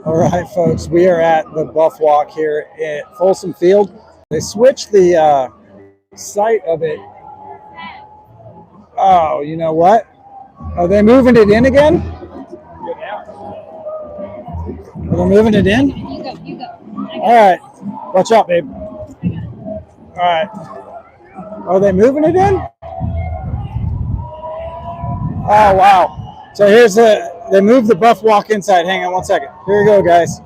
All right, folks, we are at the Buff Walk here at Folsom Field. They switched the site of it. Oh, you know what? Are they moving it in again? Are they moving it in? You go. All right. Watch out, babe. All right. Are they moving it in? Oh, wow. So they moved the Buff Walk inside. Hang on one second. Here we go, guys.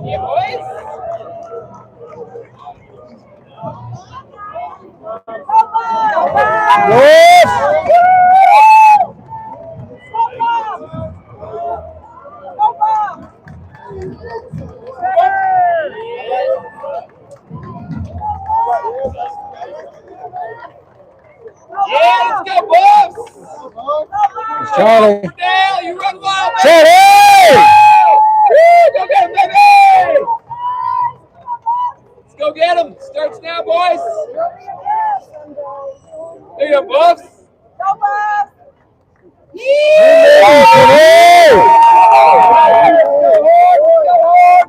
Yeah, boys. Yeah, let's go, Buffs! Charlie. You run wild, Charlie! Woo, go get him, baby! Let's go get him. Starts now, boys. There you go, Buffs. Go, Buffs! Yeah!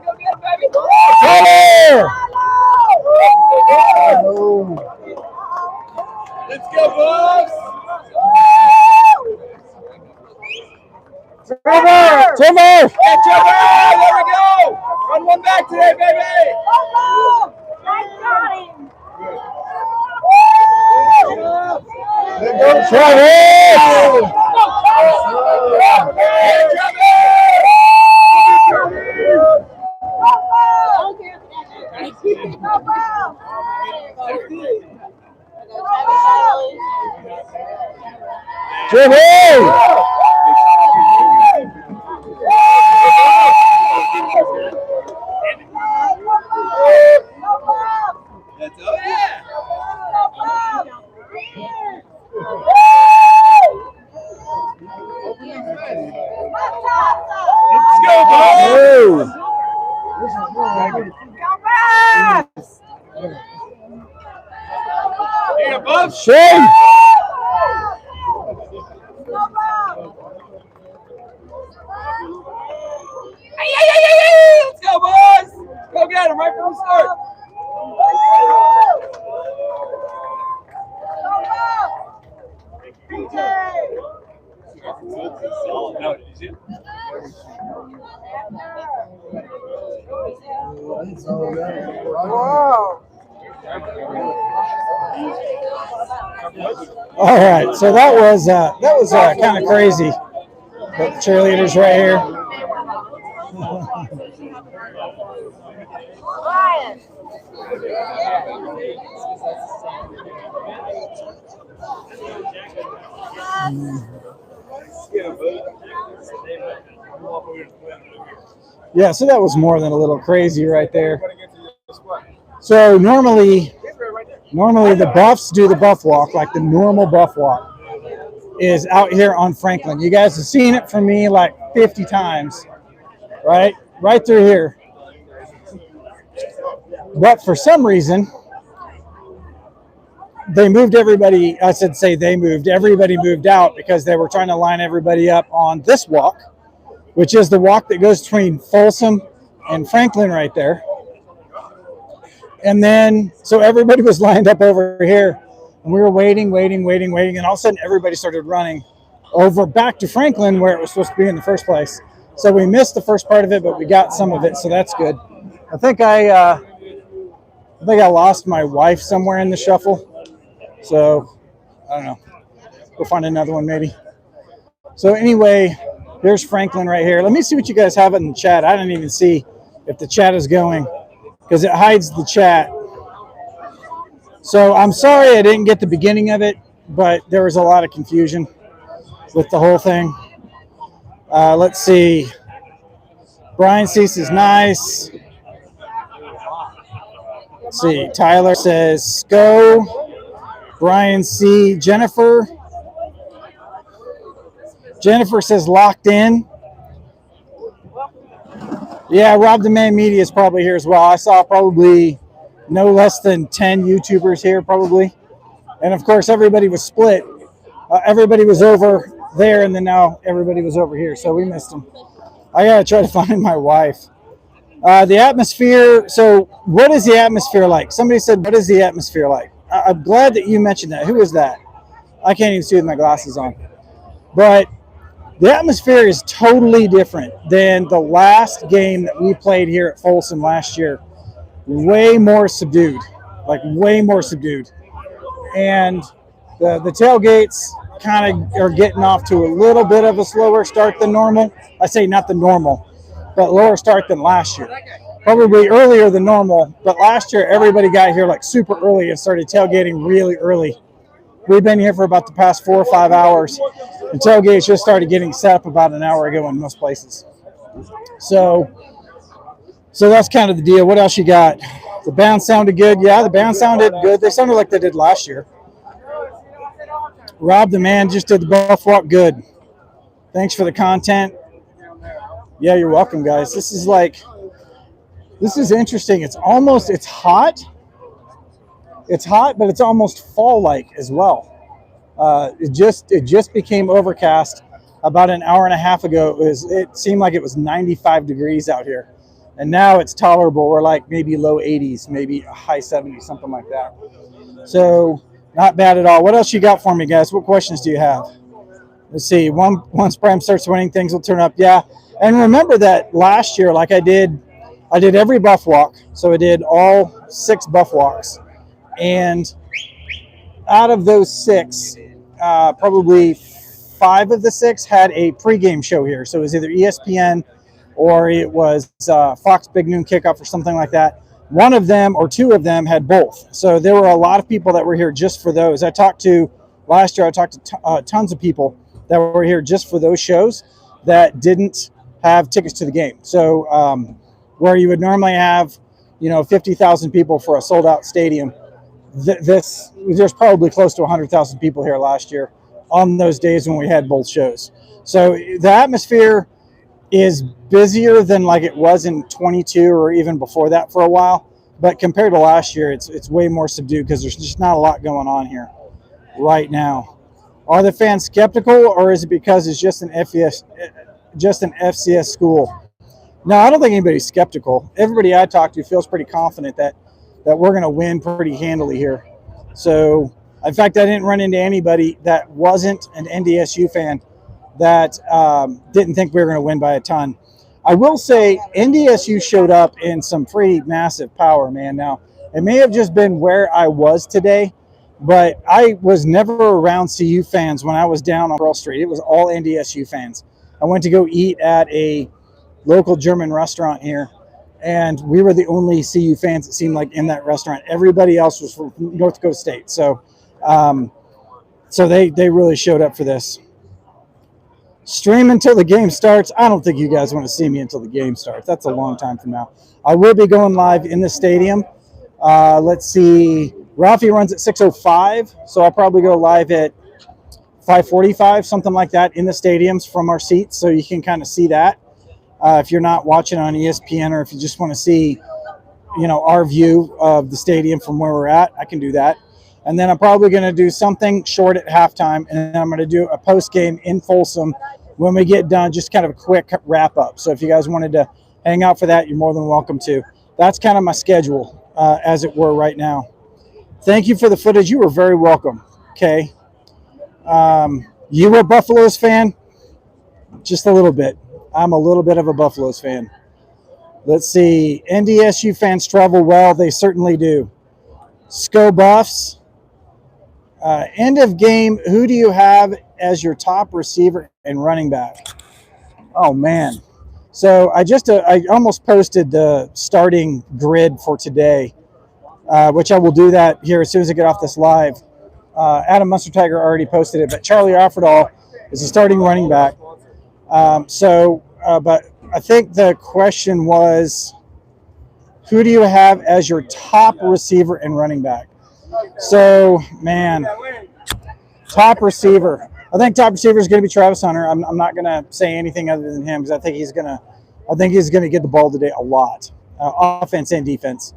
Go get him, baby! Charlie! Let's go, Buffs! Trevor! Yeah, Trevor! There we go! Run one back today, baby! There goes Trevor! Trevor! Shane! Let's go, boys! Go get him right from the start. All right, so that was kind of crazy. But the cheerleaders right here. Yeah, so that was more than a little crazy right there. So normally the Buffs do the Buff Walk, like the normal Buff Walk is out here on Franklin. You guys have seen it from me like 50 times, right? Right through here. But for some reason, they moved everybody. Everybody moved out because they were trying to line everybody up on this walk, which is the walk that goes between Folsom and Franklin right there. And then, so everybody was lined up over here, and we were waiting, and all of a sudden everybody started running over back to Franklin where it was supposed to be in the first place. So we missed the first part of it, but we got some of it, so that's good. I think I lost my wife somewhere in the shuffle, so I don't know. We'll find another one maybe. So anyway, here's Franklin right here. Let me see what you guys have in the chat. I didn't even see if the chat is going, because it hides the chat. So I'm sorry I didn't get the beginning of it, but there was a lot of confusion. with the whole thing. Let's see. Brian Cease is nice. Let's see. Tyler says go. Brian C. Jennifer says locked in. Yeah, Rob the Man Media is probably here as well. I saw probably no less than 10 YouTubers here probably. And of course, everybody was split. Everybody was over there, and then now everybody was over here, so we missed them. I got to try to find my wife. The atmosphere. So what is the atmosphere like? Somebody said, what is the atmosphere like? I'm glad that you mentioned that. Who was that? I can't even see with my glasses on. But the atmosphere is totally different than the last game that we played here at Folsom last year. Way more subdued, like way more subdued. And the tailgates kind of are getting off to a little bit of a slower start than normal. I say not the normal, but lower start than last year. Probably earlier than normal, but last year everybody got here like super early and started tailgating really early. We've been here for about the past 4 or 5 hours, and tailgates just started getting set up about an hour ago in most places. So that's kind of the deal. What else you got? The band sounded good. Yeah, the band sounded good. They sounded like they did last year. Rob the Man just did the buff walk good. Thanks for the content. Yeah, you're welcome, guys. This is interesting. It's hot. It's hot, but it's almost fall-like as well. It just became overcast about an hour and a half ago. It seemed like it was 95 degrees out here, and now it's tolerable. We're like maybe low 80s, maybe high 70s, something like that. So not bad at all. What else you got for me, guys? What questions do you have? Let's see. Once Prime starts winning, things will turn up. Yeah, and remember that last year, like I did every buff walk. So I did all 6 buff walks. And out of those 6, probably 5 of the 6 had a pregame show here. So it was either ESPN or it was Fox Big Noon Kickoff or something like that. One of them or 2 of them had both. So there were a lot of people that were here just for those. Last year I talked to tons of people that were here just for those shows that didn't have tickets to the game. So where you would normally have, 50,000 people for a sold out stadium, there's probably close to 100,000 people here last year on those days when we had both shows. So the atmosphere is busier than like it was in 22 or even before that for a while. But compared to last year, it's way more subdued because there's just not a lot going on here right now. Are the fans skeptical, or is it because it's just an FCS school? No, I don't think anybody's skeptical. Everybody I talk to feels pretty confident that we're going to win pretty handily here. So, in fact, I didn't run into anybody that wasn't an NDSU fan that didn't think we were going to win by a ton. I will say NDSU showed up in some pretty massive power, man. Now, it may have just been where I was today, but I was never around CU fans when I was down on Pearl Street. It was all NDSU fans. I went to go eat at a local German restaurant here, and we were the only CU fans, it seemed like, in that restaurant. Everybody else was from North Dakota State. So they really showed up for this. Stream until the game starts. I don't think you guys want to see me until the game starts. That's a long time from now. I will be going live in the stadium. Let's see. Ralphie runs at 6:05, so I'll probably go live at 5:45, something like that, in the stadiums from our seats, so you can kind of see that. If you're not watching on ESPN, or if you just want to see, our view of the stadium from where we're at, I can do that. And then I'm probably going to do something short at halftime, and then I'm going to do a post game in Folsom when we get done, just kind of a quick wrap up. So if you guys wanted to hang out for that, you're more than welcome to. That's kind of my schedule, as it were, right now. Thank you for the footage. You were very welcome. Okay. You a Buffaloes fan? Just a little bit. I'm a little bit of a Buffaloes fan. Let's see. NDSU fans travel well. They certainly do. Sco Buffs. End of game, who do you have as your top receiver and running back? Oh, man. So I almost posted the starting grid for today, which I will do that here as soon as I get off this live. Adam Munster Tiger already posted it, but Charlie Offerdahl is the starting running back. But I think the question was, who do you have as your top receiver and running back? So, man, top receiver. I think top receiver is going to be Travis Hunter. I'm not going to say anything other than him because I think he's going to get the ball today a lot, offense and defense.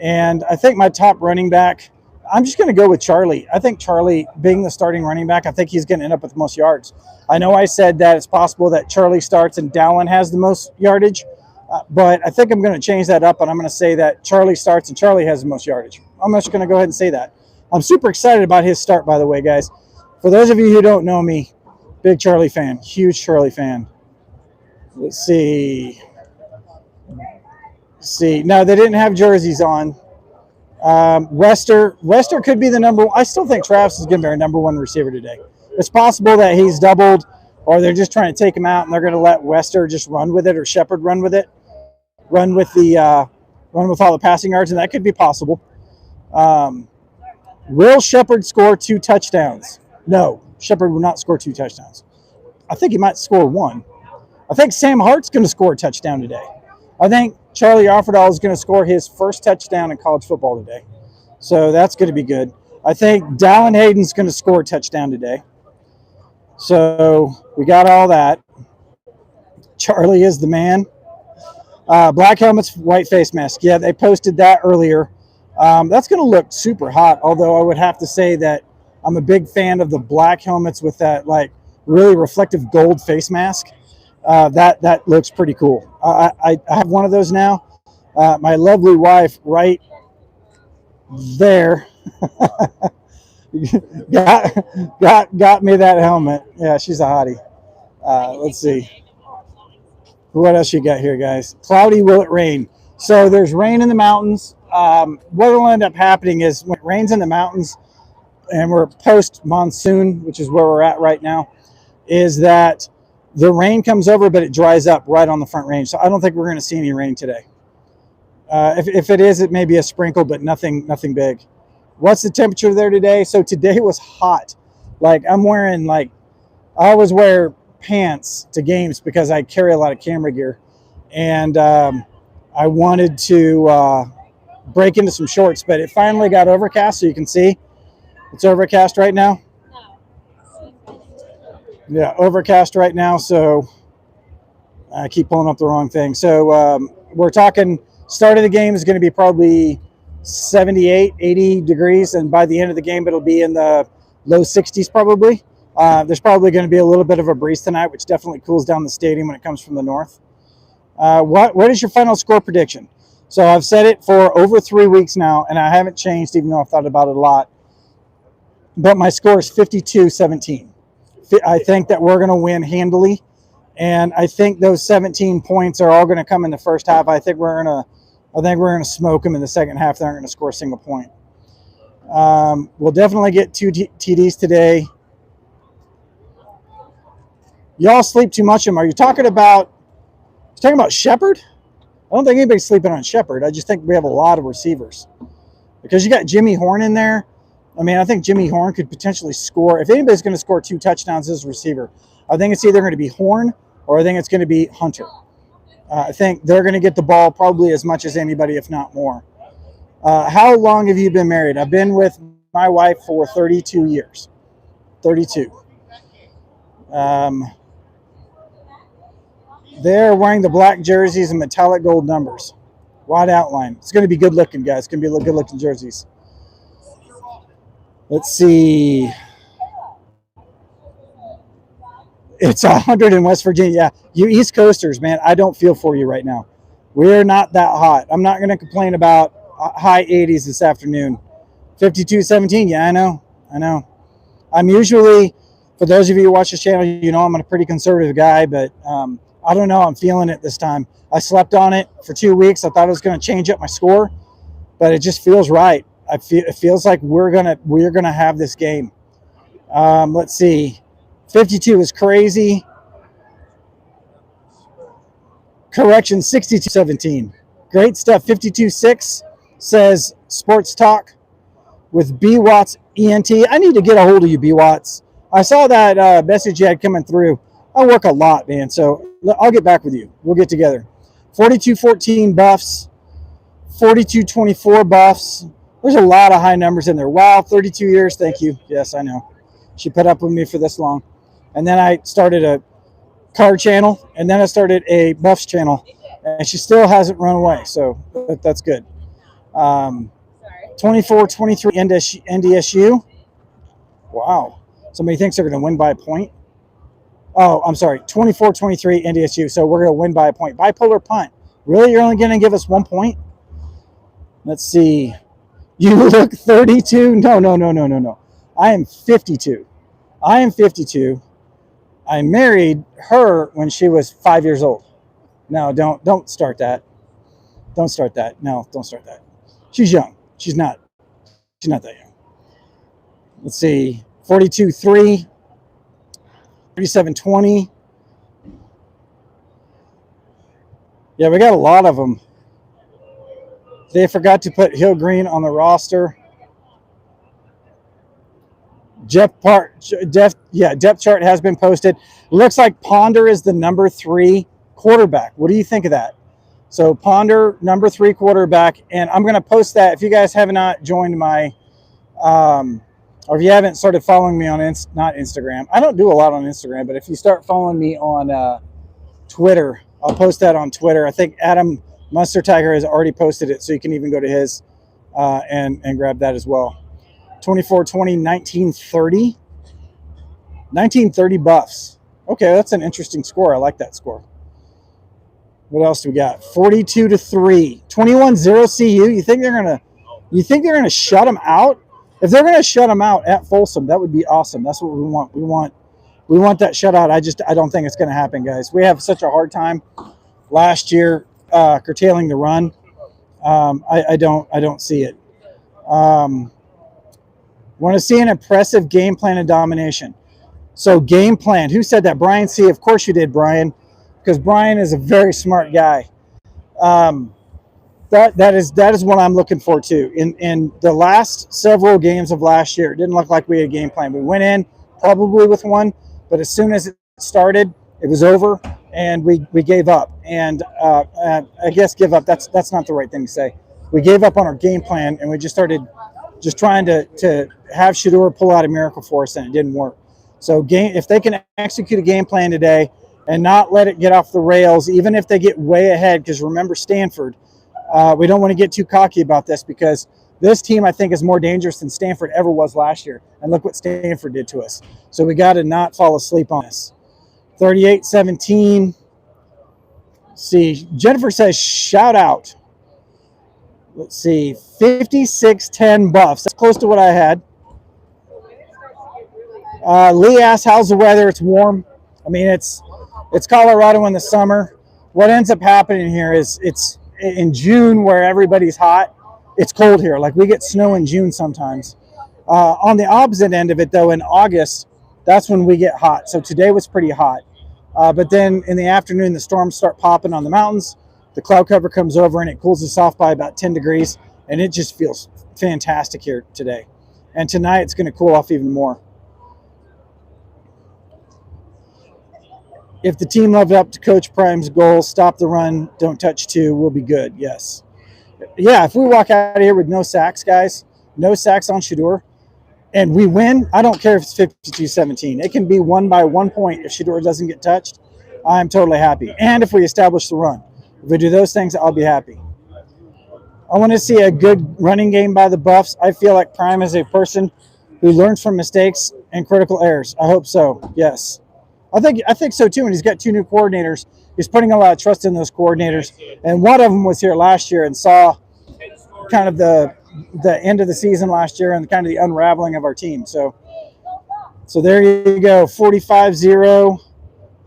And I think my top running back, I'm just going to go with Charlie. I think Charlie, being the starting running back, I think he's going to end up with the most yards. I know I said that it's possible that Charlie starts and Dallin has the most yardage, but I think I'm going to change that up, and I'm going to say that Charlie starts and Charlie has the most yardage. I'm just going to go ahead and say that. I'm super excited about his start, by the way, guys. For those of you who don't know me, big Charlie fan, huge Charlie fan. Let's see. No, they didn't have jerseys on. Wester could be the number one. I still think Travis is going to be our number one receiver today. It's possible that he's doubled, or they're just trying to take him out and they're going to let Wester just run with it, or Shepard run with it, run with all the passing yards, and that could be possible. Will Shepard score 2 touchdowns? No, Shepard will not score 2 touchdowns. I think he might score 1. I think Sam Hart's going to score a touchdown today. I think Charlie Offerdahl is going to score his first touchdown in college football today. So that's going to be good. I think Dallin Hayden's going to score a touchdown today. So we got all that. Charlie is the man. Black helmets, white face mask. Yeah, they posted that earlier. That's going to look super hot, although I would have to say that I'm a big fan of the black helmets with that like really reflective gold face mask. That looks pretty cool. I have one of those now. My lovely wife right there got me that helmet. Yeah, she's a hottie. Let's see. What else you got here, guys? Cloudy, will it rain? So there's rain in the mountains. What will end up happening is when it rains in the mountains and we're post-monsoon, which is where we're at right now, is that the rain comes over, but it dries up right on the front range. So I don't think we're going to see any rain today. If it is, it may be a sprinkle, but nothing big. What's the temperature there today? So today was hot. Like I'm wearing I always wear pants to games because I carry a lot of camera gear. And I wanted to break into some shorts, but it finally got overcast, so you can see it's overcast right now. Yeah, overcast right now, so I keep pulling up the wrong thing. So we're talking start of the game is going to be probably 78, 80 degrees, and by the end of the game, it'll be in the low 60s probably. There's probably going to be a little bit of a breeze tonight, which definitely cools down the stadium when it comes from the north. What is your final score prediction? So I've said it for over 3 weeks now, and I haven't changed, even though I've thought about it a lot. But my score is 52-17. I think that we're going to win handily, and I think those 17 points are all going to come in the first half. I think we're going to smoke them in the second half. They aren't going to score a single point. We'll definitely get 2 TDs today. Y'all sleep too much. Are you talking about Shepard? I don't think anybody's sleeping on Shepard. I just think we have a lot of receivers because you got Jimmy Horn in there. I mean, I think Jimmy Horn could potentially score. If anybody's going to score 2 touchdowns as a receiver, I think it's either going to be Horn or I think it's going to be Hunter. I think they're going to get the ball probably as much as anybody, if not more. How long have you been married? I've been with my wife for 32 years. 32. They're wearing the black jerseys and metallic gold numbers. Wide outline. It's going to be good looking, guys. It's going to be good looking jerseys. Let's see. It's 100 in West Virginia. Yeah, you East Coasters, man, I don't feel for you right now. We're not that hot. I'm not going to complain about high 80s this afternoon. 52-17, yeah, I know. I'm usually, for those of you who watch this channel, you know I'm a pretty conservative guy, but I don't know. I'm feeling it this time. I slept on it for 2 weeks. I thought it was going to change up my score, but it just feels right. It feels like we're gonna have this game. Let's see. 52 is crazy. Correction, 62-17. Great stuff. 52-6 says Sports Talk with B Watts ENT. I need to get a hold of you, B Watts. I saw that message you had coming through. I work a lot, man, so I'll get back with you. We'll get together. 42-14 buffs, 42-24 buffs. There's a lot of high numbers in there. Wow, 32 years. Thank you. Yes, I know. She put up with me for this long. And then I started a card channel, and then I started a buffs channel, and she still hasn't run away, so that's good. 24-23 NDSU. Wow. Somebody thinks they're going to win by a point. Oh, I'm sorry. 24-23 NDSU. So we're going to win by a point. Bipolar punt. Really? You're only going to give us 1 point? Let's see. You look 32. No. I am 52. I married her when she was 5 years old. No, don't start that. Don't start that. No, don't start that. She's young. She's not that young. Let's see. 42-3. 37-20. Yeah, we got a lot of them. They forgot to put Hill Green on the roster. Depth chart has been posted. Looks like Ponder is the number 3 quarterback. What do you think of that? So Ponder, number 3 quarterback, and I'm going to post that. If you guys have not joined my, or if you haven't started following me on not Instagram. I don't do a lot on Instagram, but if you start following me on Twitter, I'll post that on Twitter. I think Adam Mustard Tiger has already posted it, so you can even go to his and grab that as well. 24-20, 19-30. 19-30 buffs. Okay, that's an interesting score. I like that score. What else do we got? 42-3. 21-0 CU. You think they're gonna shut them out? If they're gonna shut them out at Folsom, that would be awesome. That's what we want. We want that shutout. I don't think it's gonna happen, guys. We have such a hard time last year curtailing the run. I don't see it. Want to see an impressive game plan of domination. So game plan. Who said that? Brian C. Of course you did, Brian, because Brian is a very smart guy. That is what I'm looking for too. In the last several games of last year, it didn't look like we had a game plan. We went in probably with one, but as soon as it started, it was over, and we gave up. And I guess give up. That's not the right thing to say. We gave up on our game plan, and we just started trying to have Shedeur pull out a miracle for us, and it didn't work. So if they can execute a game plan today and not let it get off the rails, even if they get way ahead, because remember Stanford, we don't want to get too cocky about this, because this team I think is more dangerous than Stanford ever was last year. And look what Stanford did to us. So we got to not fall asleep on this. 38-17. See, Jennifer says shout out. Let's see, 56-10 buffs. That's close to what I had. Lee asks, how's the weather? It's warm. I mean, it's Colorado in the summer. What ends up happening here is it's in June where everybody's hot. It's cold here. Like we get snow in June sometimes. On the opposite end of it, though, in August, that's when we get hot. So today was pretty hot. But then in the afternoon, the storms start popping on the mountains. The cloud cover comes over and it cools us off by about 10 degrees. And it just feels fantastic here today. And tonight it's going to cool off even more. If the team lived up to Coach Prime's goal, stop the run, don't touch 2, we'll be good. Yes. Yeah, if we walk out of here with no sacks, guys, no sacks on Shedeur, and we win, I don't care if it's 52-17. It can be won by 1 point if Shedeur doesn't get touched. I'm totally happy. And if we establish the run. If we do those things, I'll be happy. I want to see a good running game by the Buffs. I feel like Prime is a person who learns from mistakes and critical errors. I hope so. Yes. I think so too, and he's got 2 new coordinators. He's putting a lot of trust in those coordinators, and one of them was here last year and saw kind of the end of the season last year and kind of the unraveling of our team. So there you go, 45-0.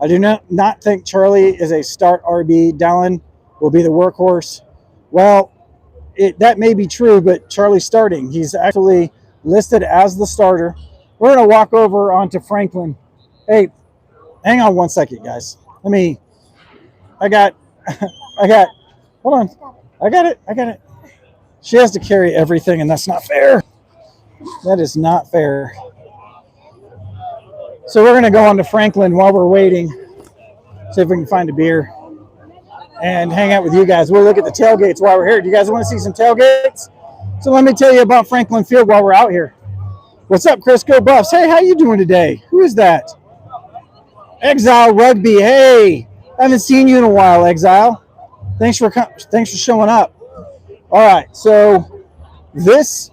I do not think Charlie is a start RB. Dallin will be the workhorse. Well, that may be true, but Charlie's starting. He's actually listed as the starter. We're going to walk over onto Franklin. Hey, hang on 1 second, guys. I got, hold on. I got it. She has to carry everything, and that's not fair. That is not fair. So we're going to go on to Franklin while we're waiting. See if we can find a beer and hang out with you guys. We'll look at the tailgates while we're here. Do you guys want to see some tailgates? So let me tell you about Franklin Field while we're out here. What's up, Chris? Go Buffs. Hey, how you doing today? Who is that? Exile Rugby. Hey, I haven't seen you in a while, Exile. Thanks for showing up. All right, so this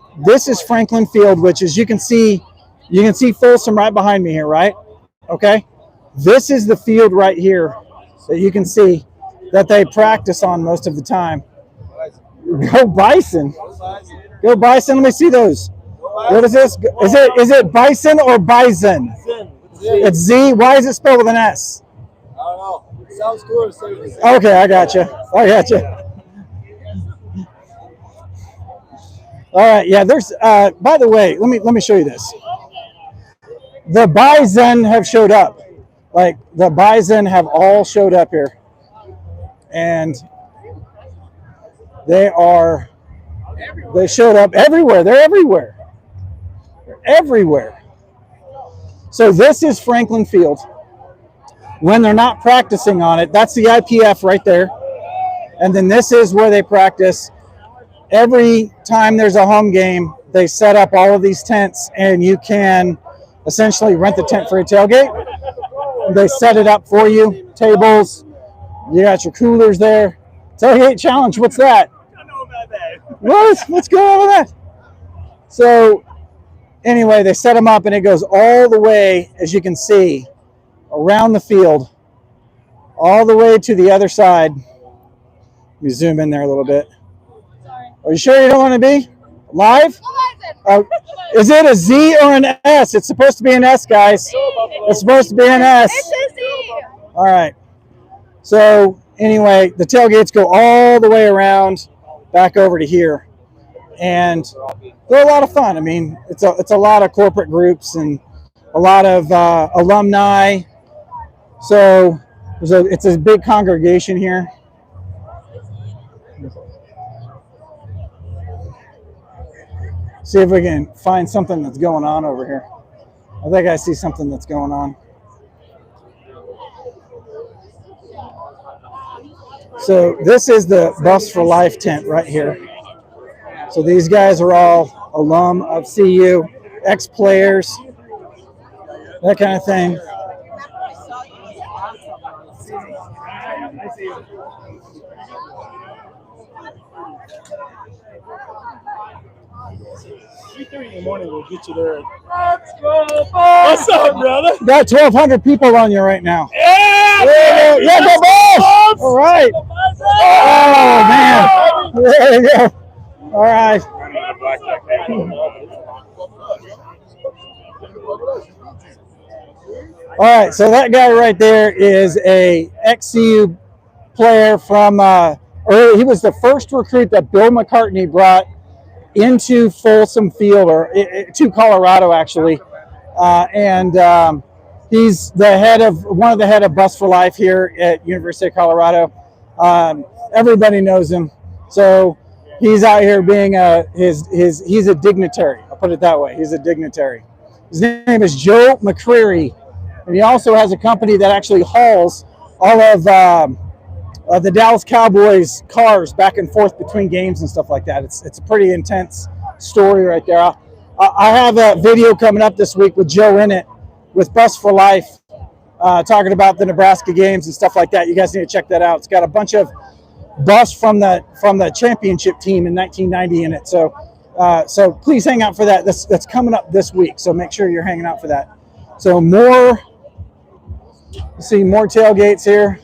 is Franklin Field, which is you can see Folsom right behind me here, right? Okay. This is the field right here that you can see that they practice on most of the time. Go Bison. Go Bison. Let me see those. What is this? Is it Bison or Bison? It's Z. Why is it spelled with an S? I don't know. It sounds cool. Okay, I got you. All right. Yeah. There's. By the way, let me show you this. The Bison have showed up. Like the Bison have all showed up here, and they showed up everywhere. They're everywhere. Everywhere. So this is Franklin Field. When they're not practicing on it, that's the IPF right there. And then this is where they practice. Every time there's a home game, they set up all of these tents, and you can essentially rent the tent for a tailgate. They set it up for you. Tables. You got your coolers there. Tailgate challenge. What's that? I don't know about that. What's going on with that? So anyway, they set them up, and it goes all the way, as you can see, around the field, all the way to the other side. Let me zoom in there a little bit. Are you sure you don't want to be live? Is it a Z or an S? It's supposed to be an S, guys. It's supposed to be an S. It's a Z. All right. So anyway, the tailgates go all the way around back over to here. And they're a lot of fun. I mean, it's a lot of corporate groups and a lot of alumni. So it's a big congregation here. See if we can find something that's going on over here. I think I see something that's going on. So this is the Buffs for Life tent right here. So these guys are all alum of CU, ex-players, that kind of thing. In the morning, we'll get you there. Let's go, What's up, brother? Got 1,200 people on you right now. Yeah, yeah, go Buffs! All right. Oh, man. There you go. All right. All right, so that guy right there is a ex-CU player from, he was the first recruit that Bill McCartney brought into Folsom Field, or to Colorado, actually. He's one of the head of Bus for Life here at University of Colorado. Everybody knows him. So he's out here being he's a dignitary. I'll put it that way. He's a dignitary. His name is Joe McCreary. And he also has a company that actually hauls all of the Dallas Cowboys cars back and forth between games and stuff like that. It's a pretty intense story right there. I have a video coming up this week with Joe in it, with Bus for Life, talking about the Nebraska games and stuff like that. You guys need to check that out. It's got a bunch of Bus from the championship team in 1990 in it. So please hang out for that. That's coming up this week. So make sure you're hanging out for that. So more tailgates here.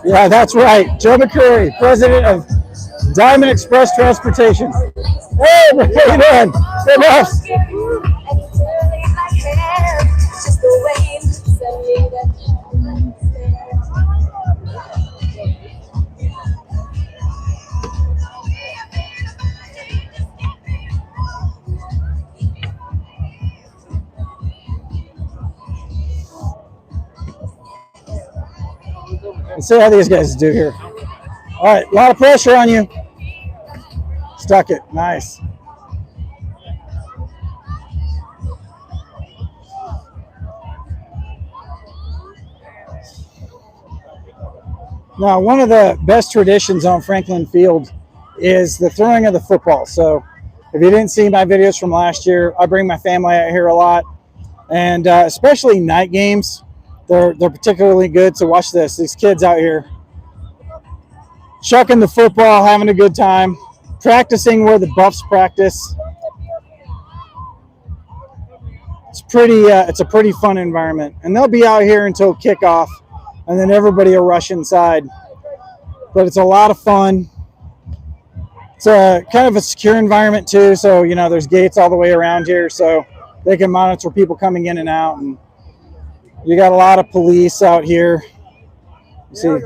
Yeah, that's right. Joe McCreary, president of Diamond Express Transportation. Hey, how you doing? Hey, boss. Let's see how these guys do here. All right, a lot of pressure on you. Stuck it. Nice. Now, one of the best traditions on Franklin Field is the throwing of the football. So if you didn't see my videos from last year, I bring my family out here a lot. And especially night games, they're particularly good. So watch this. These kids out here chucking the football, having a good time, practicing where the Buffs practice. It's a pretty fun environment. And they'll be out here until kickoff, and then everybody will rush inside. But it's a lot of fun. It's a kind of a secure environment too. So, you know, there's gates all the way around here, so they can monitor people coming in and out. And you got a lot of police out here. You see.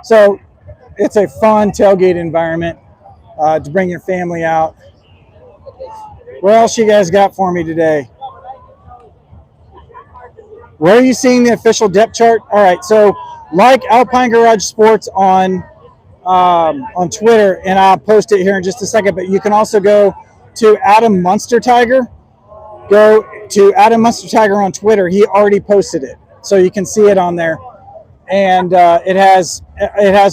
So it's a fun tailgate environment to bring your family out. What else you guys got for me today? Where are you seeing the official depth chart? All right, so like Alpine Garage Sports on Twitter, and I'll post it here in just a second, but you can also go to Adam Munster Tiger. Go to Adam Munster Tiger on Twitter. He already posted it, so you can see it on there. And it has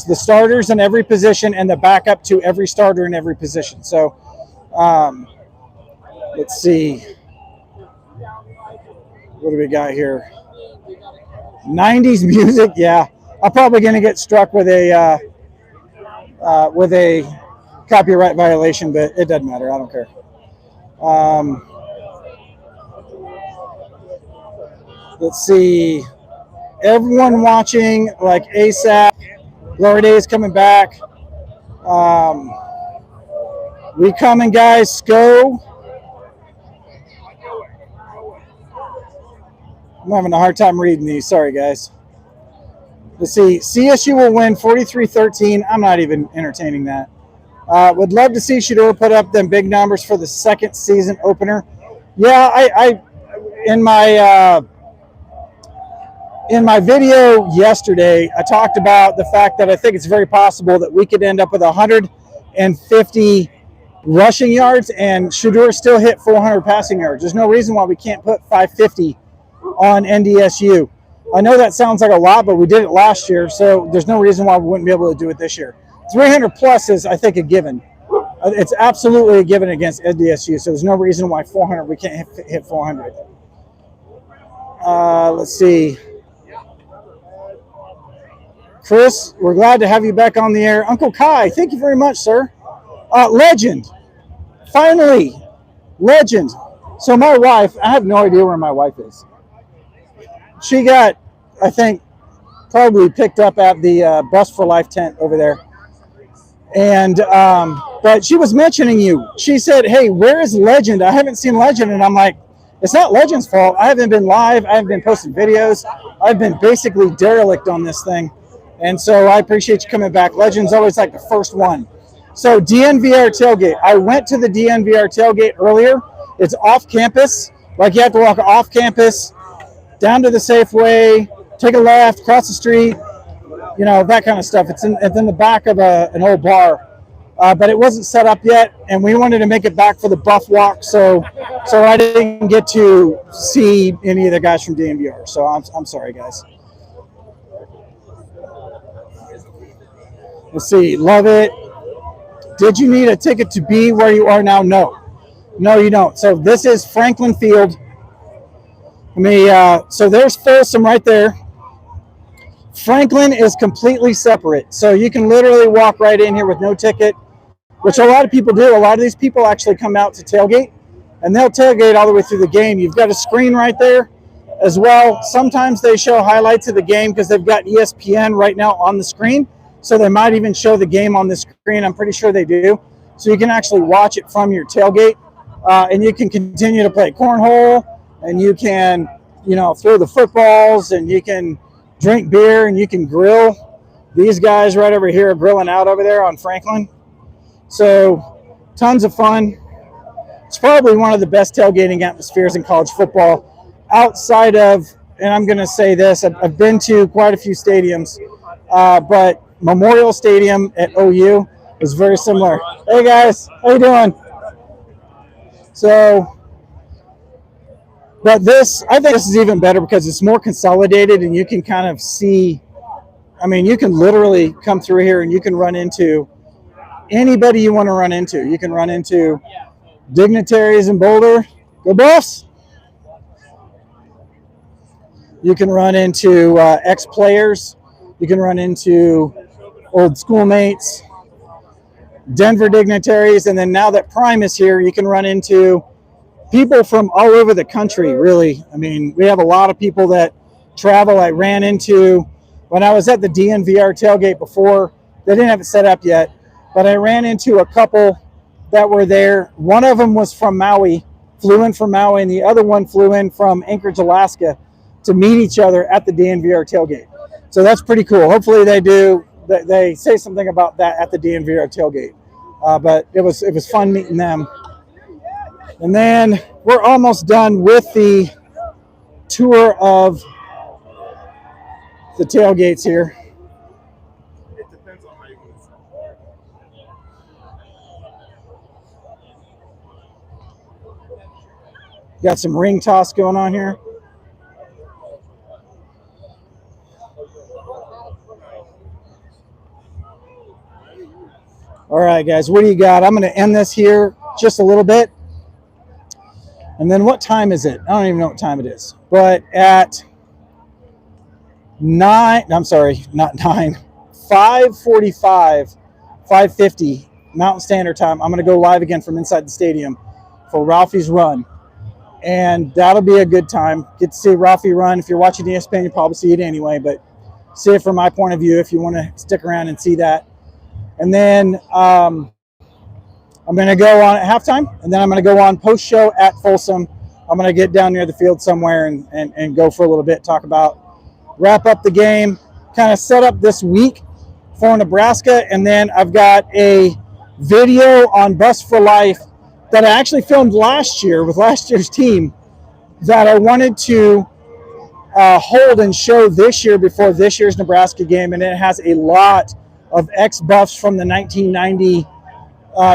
the starters in every position and the backup to every starter in every position. So let's see. What do we got here? 90s music, yeah. I'm probably going to get struck with a copyright violation, but it doesn't matter. I don't care. Let's see. Everyone watching, like ASAP, Glory Days coming back. We coming, guys. Go. I'm having a hard time reading these. Sorry, guys. Let's see. CSU will win 43-13. I'm not even entertaining that. Would love to see Shedeur put up them big numbers for the second season opener. Yeah, I in my video yesterday, I talked about the fact that I think it's very possible that we could end up with 150 rushing yards and Shedeur still hit 400 passing yards. There's no reason why we can't put 550 on NDSU. I know that sounds like a lot, but we did it last year, so there's no reason why we wouldn't be able to do it this year. 300 plus is, I think, a given. It's absolutely a given against NDSU, so there's no reason why 400 we can't hit 400. Let's see. Chris, we're glad to have you back on the air. Uncle Kai, thank you very much, sir. Legend. Finally, legend. So my wife, I have no idea where my wife is. She got, I think, probably picked up at the Bus for Life tent over there. And, but she was mentioning you. She said, hey, where is Legend? I haven't seen Legend. And I'm like, it's not Legend's fault. I haven't been live. I haven't been posting videos. I've been basically derelict on this thing. And so I appreciate you coming back. Legend's always like the first one. So DNVR tailgate. I went to the DNVR tailgate earlier. It's off campus. Like you have to walk off campus, down to the Safeway, take a left, cross the street, you know, that kind of stuff. It's in the back of an old bar. But it wasn't set up yet, and we wanted to make it back for the Buff Walk, so I didn't get to see any of the guys from DNVR. So I'm sorry, guys. Let's see. Love it. Did you need a ticket to be where you are now? No. No, you don't. So this is Franklin Field. So there's Folsom right there. Franklin is completely separate. So you can literally walk right in here with no ticket, which a lot of people do. A lot of these people actually come out to tailgate, and they'll tailgate all the way through the game. You've got a screen right there as well. Sometimes they show highlights of the game because they've got ESPN right now on the screen. So they might even show the game on the screen. I'm pretty sure they do. So you can actually watch it from your tailgate, and you can continue to play cornhole, and you can, you know, throw the footballs, and you can drink beer, and you can grill. These guys right over here are grilling out over there on Franklin. So tons of fun. It's probably one of the best tailgating atmospheres in college football outside of, and I'm going to say this, I've been to quite a few stadiums, but Memorial Stadium at OU is very similar. Hey guys, how you doing? So, but I think this is even better because it's more consolidated and you can kind of see, I mean, you can literally come through here and you can run into anybody you want to run into. You can run into dignitaries in Boulder. Go Buffs! You can run into ex-players. You can run into old schoolmates, Denver dignitaries, and then now that Prime is here, you can run into people from all over the country, really. I mean, we have a lot of people that travel. I ran into, when I was at the DNVR tailgate before, they didn't have it set up yet, but I ran into a couple that were there. One of them was from Maui, flew in from Maui, and the other one flew in from Anchorage, Alaska to meet each other at the DNVR tailgate. So that's pretty cool. Hopefully they say something about that at the DNVR tailgate. But it was fun meeting them. And then we're almost done with the tour of the tailgates here. It depends on how you want to. Got some ring toss going on here. All right, guys, what do you got? I'm going to end this here just a little bit. And then what time is it? I don't even know what time it is. But at 5:45, 5:50 Mountain Standard Time, I'm going to go live again from inside the stadium for Ralphie's Run. And that'll be a good time. Get to see Ralphie run. If you're watching ESPN, you'll probably see it anyway, but see it from my point of view if you want to stick around and see that. And then I'm going to go on at halftime, and then I'm going to go on post-show at Folsom. I'm going to get down near the field somewhere and go for a little bit, wrap up the game, kind of set up this week for Nebraska. And then I've got a video on Bus for Life that I actually filmed last year with last year's team that I wanted to hold and show this year before this year's Nebraska game. And it has a lot of ex-Buffs from the 1990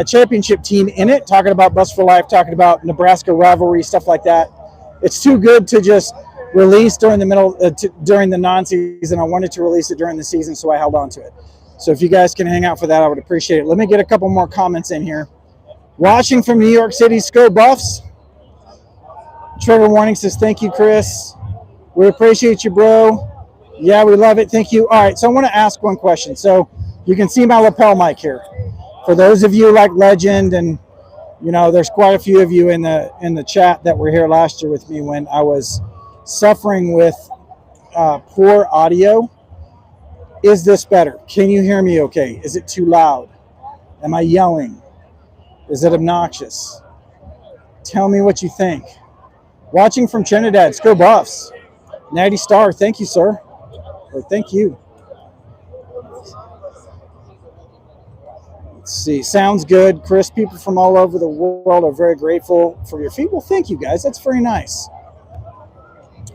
championship team in it, talking about Bus for Life, talking about Nebraska rivalry, stuff like that. It's too good to just release during the during the non-season. I wanted to release it during the season, so I held on to it. So if you guys can hang out for that, I would appreciate it. Let me get a couple more comments in here. Watching from New York City, Sko Buffs. Trevor Warning says, thank you, Chris. We appreciate you, bro. Yeah, we love it. Thank you. All right, so I want to ask one question. So you can see my lapel mic here. For those of you like Legend, and you know, there's quite a few of you in the chat that were here last year with me when I was suffering with poor audio. Is this better? Can you hear me okay? Is it too loud? Am I yelling? Is it obnoxious? Tell me what you think. Watching from Trinidad, Go Buffs. Natty Star, thank you, sir. Or thank you. Let's see. Sounds good. Chris, people from all over the world are very grateful for your feed. Well, thank you, guys. That's very nice.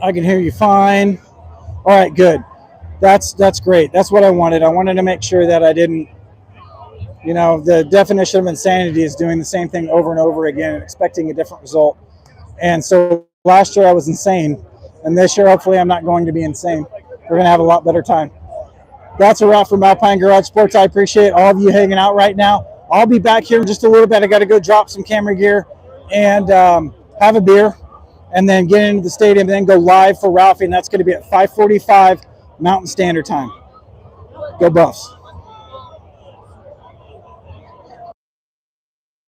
I can hear you fine. All right, good. That's great. That's what I wanted. I wanted to make sure that I didn't, you know, the definition of insanity is doing the same thing over and over again and expecting a different result. And so last year I was insane. And this year, hopefully, I'm not going to be insane. We're going to have a lot better time. That's a wrap from Alpine Garage Sports. I appreciate all of you hanging out right now. I'll be back here in just a little bit. I got to go drop some camera gear and have a beer and then get into the stadium and then go live for Ralphie. And that's going to be at 5:45 Mountain Standard Time. Go Buffs.